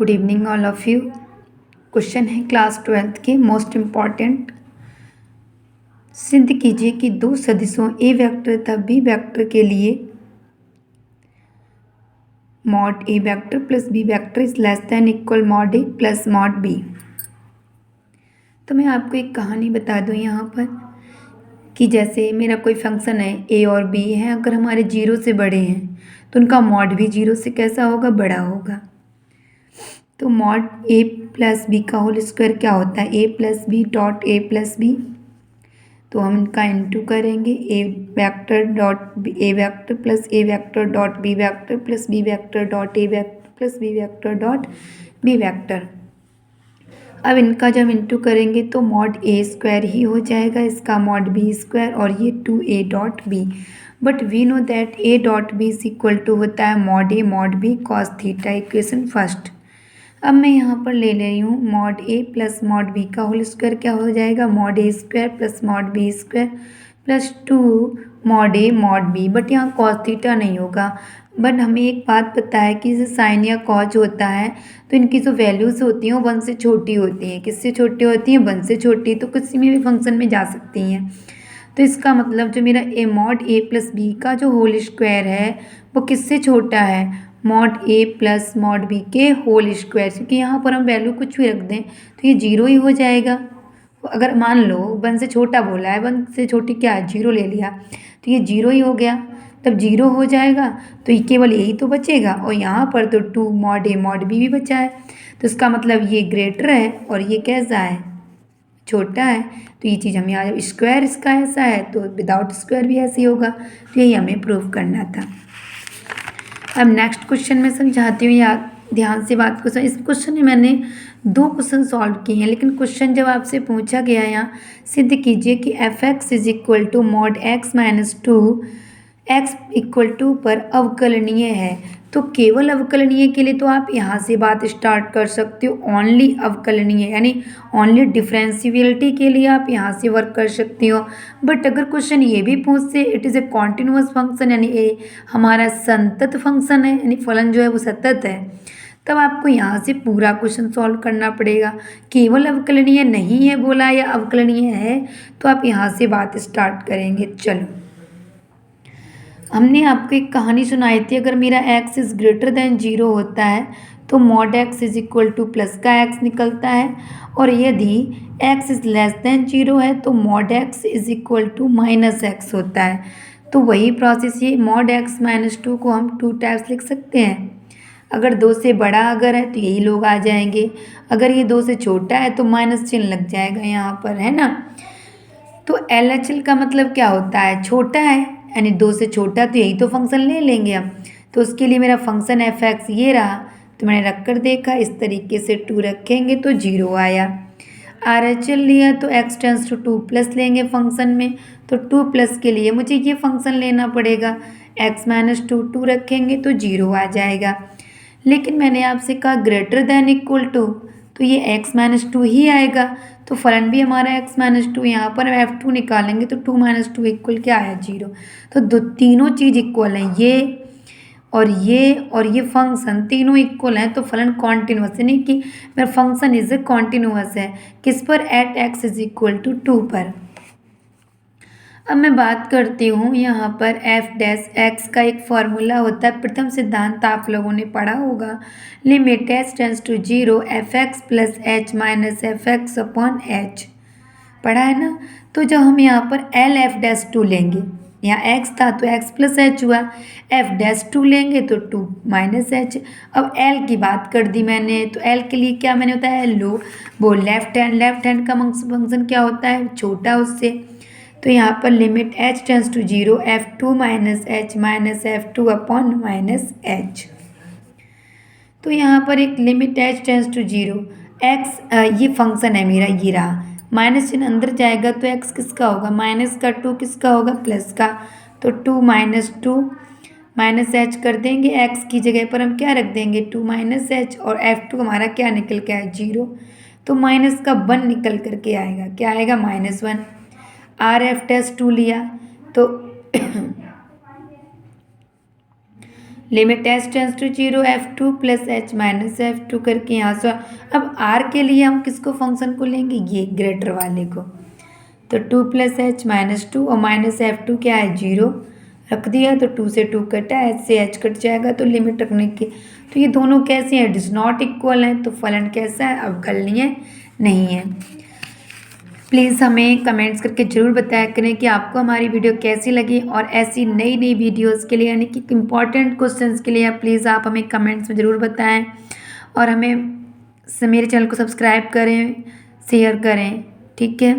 Good evening all of you. Question है class 12th के most important. सिद्ध कीजिए कि दो सदिशों ए वेक्टर तथा बी वेक्टर के लिए mod A vector plus B vector is less than equal mod A plus mod B. तो मैं आपको एक कहानी बता दूं यहाँ पर कि जैसे मेरा कोई फंक्शन है ए और बी है, अगर हमारे जीरो से बड़े हैं तो उनका मॉड भी जीरो से कैसा होगा, बड़ा होगा। तो मॉड ए प्लस बी का होल स्क्वायर क्या होता है, a plus b dot a plus b. तो हम इनका इंटू करेंगे, a vector dot a vector plus a vector dot b vector plus B vector dot a vector plus B vector dot b vector. अब इनका जब into करेंगे तो mod a square ही हो जाएगा, इसका मॉड बी स्क्वायर और ये 2a dot b. But we know that a dot b is equal to होता है mod a mod b cos theta, equation first. अब मैं यहाँ पर ले रही हूँ मॉड ए प्लस मॉड बी का होल स्क्वायर क्या हो जाएगा, mod a square plus mod b square plus 2 mod a mod b. But यहाँ कॉस थीटा नहीं होगा। बट हमें एक बात पता है कि जैसे साइन या कॉज होता है तो इनकी जो वैल्यूज़ होती हैं वो 1 से छोटी होती हैं। किससे छोटी होती हैं, 1 से छोटी। तो किसी में भी फंक्शन में जा सकती हैं। तो इसका मतलब जो मेरा A mod A plus b का जो होल स्क्वायर है वो किससे छोटा है, मॉड ए प्लस मॉड बी के होल स्क्वायर। क्योंकि यहाँ पर हम वैल्यू कुछ भी रख दें तो ये जीरो ही हो जाएगा। अगर मान लो 1 से छोटा बोला है, 1 से छोटी क्या है, जीरो ले लिया तो ये जीरो ही हो गया। तब जीरो हो जाएगा तो ये केवल यही तो बचेगा, और यहाँ पर तो 2 मॉड ए मॉड बी भी बचा है। तो इसका मतलब ये ग्रेटर है और ये कैसा है, छोटा है। तो ये चीज़ हमें आज स्क्वायर इसका ऐसा है तो विदाउट स्क्वायर भी ऐसे ही होगा। तो यही हमें प्रूव करना था। अब नेक्स्ट क्वेश्चन में समझाती हूँ, या ध्यान से बात को। इस क्वेश्चन में मैंने 2 क्वेश्चन सॉल्व किए हैं, लेकिन क्वेश्चन जब आपसे पूछा गया यहाँ सिद्ध कीजिए कि f x is equal to mod x minus 2 x equal to पर अवकलनीय है। तो केवल अवकलनीय के लिए तो आप यहाँ से बात स्टार्ट कर सकते हो। ओनली अवकलनीय यानी ओनली डिफरेंशियबिलिटी के लिए आप यहाँ से वर्क कर सकते हो। बट अगर क्वेश्चन ये भी पूछ से it is a continuous function, यानी ये हमारा संतत फंक्शन है, यानी फलन जो है वो सतत है, तब आपको यहाँ से पूरा क्वेश्चन सॉल्व करना पड़ेगा। केवल अवकलनीय नहीं है बोला या अवकलनीय है तो आप यहाँ से बात स्टार्ट करेंगे। चलो, हमने आपको एक कहानी सुनाई थी, अगर मेरा x इज़ ग्रेटर देन 0 होता है तो mod x is equal two plus का x निकलता है, और यदि x इज़ लेस देन 0 है तो mod x is equal to minus x होता है। तो वही प्रोसेस, ये मॉड x माइनस 2 को हम 2 टाइप्स लिख सकते हैं। अगर 2 से बड़ा अगर है तो यही लोग आ जाएंगे, अगर ये 2 से छोटा है तो माइनस चिन्ह लग जाएगा यहाँ पर, है ना। तो LHL का मतलब क्या होता है, छोटा है, यानी 2 से छोटा, तो यही तो फंक्शन ले लेंगे हम। तो उसके लिए मेरा फंक्शन एफ एक्स ये रहा, तो मैंने रख कर देखा इस तरीके से 2 रखेंगे तो 0 आया। RHL लिया तो x टेंस टू 2 प्लस लेंगे फंक्शन में, तो 2 प्लस के लिए मुझे ये फंक्शन लेना पड़ेगा, x माइनस 2 रखेंगे तो 0 आ जाएगा। लेकिन मैंने आपसे कहा ग्रेटर देन इक्वल टू, तो ये x माइनस 2 ही आएगा। तो फलन भी हमारा x माइनस 2, यहाँ पर f2 निकालेंगे तो 2 माइनस 2 इक्वल क्या है, 0। तो तीनों चीज़ इक्वल हैं, ये और ये फंक्शन तीनों इक्वल हैं, तो फलन कॉन्टिन्यूस, यानी कि मेरा फंक्शन इज कॉन्टिन्यूस है। किस पर, at x is equal to 2 पर। अब मैं बात करती हूँ यहाँ पर एफ डैश एक्स का एक फॉर्मूला होता है, प्रथम सिद्धांत आप लोगों ने पढ़ा होगा, limit h tends to 0 f x plus h minus f x upon h, पढ़ा है ना। तो जब हम यहाँ पर एल एफ डैश 2 लेंगे, यहाँ एक्स था तो एक्स प्लस एच हुआ, एफ डैश 2 लेंगे तो 2 माइनस एच। अब एल की बात कर दी मैंने, तो एल के लिए क्या मैंने होता है, लो वो लेफ्ट हैंड का फंक्शन क्या होता है, छोटा उससे। तो यहाँ पर limit h tends to 0 f2 minus f2 upon minus h. तो यहाँ पर एक limit h tends to 0 x, ये फंक्शन है मेरा, ये रहा, माइनस चिन्ह अंदर जाएगा तो एक्स किसका होगा, माइनस का, 2 किसका होगा, प्लस का। तो 2 माइनस 2 माइनस एच कर देंगे, एक्स की जगह पर हम क्या रख देंगे, 2 माइनस एच, और f2 हमारा क्या निकल के आए, 0। तो माइनस का 1 निकल करके आएगा, क्या आएगा, -1। आर एफ टेस्ट 2 लिया तो limit h tends to 0 f2 plus h minus f2 करके यहाँ से अब आर के लिए हम किसको फंक्शन को लेंगे, ये ग्रेटर वाले को। तो 2 प्लस एच माइनस 2 और माइनस f2 क्या है 0 रख दिया, तो 2 से 2 कटा, एच से एच कट जाएगा, तो लिमिट रखने की। तो ये दोनों कैसे हैं, डिज नॉट इक्वल हैं, तो फलन कैसा है, अवकलनीय नहीं है। प्लीज़ हमें कमेंट्स करके ज़रूर बताया करें कि आपको हमारी वीडियो कैसी लगी, और ऐसी नई नई वीडियोस के लिए यानी कि इम्पॉर्टेंट क्वेश्चंस के लिए प्लीज़ आप हमें कमेंट्स में ज़रूर बताएं, और हमें मेरे चैनल को सब्सक्राइब करें, शेयर करें, ठीक है।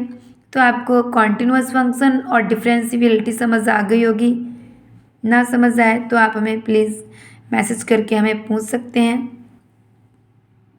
तो आपको कॉन्टिन्यूअस फंक्शन और डिफरेंशियबिलिटी समझ आ गई होगी। ना समझ आए तो आप हमें प्लीज़ मैसेज करके हमें पूछ सकते हैं।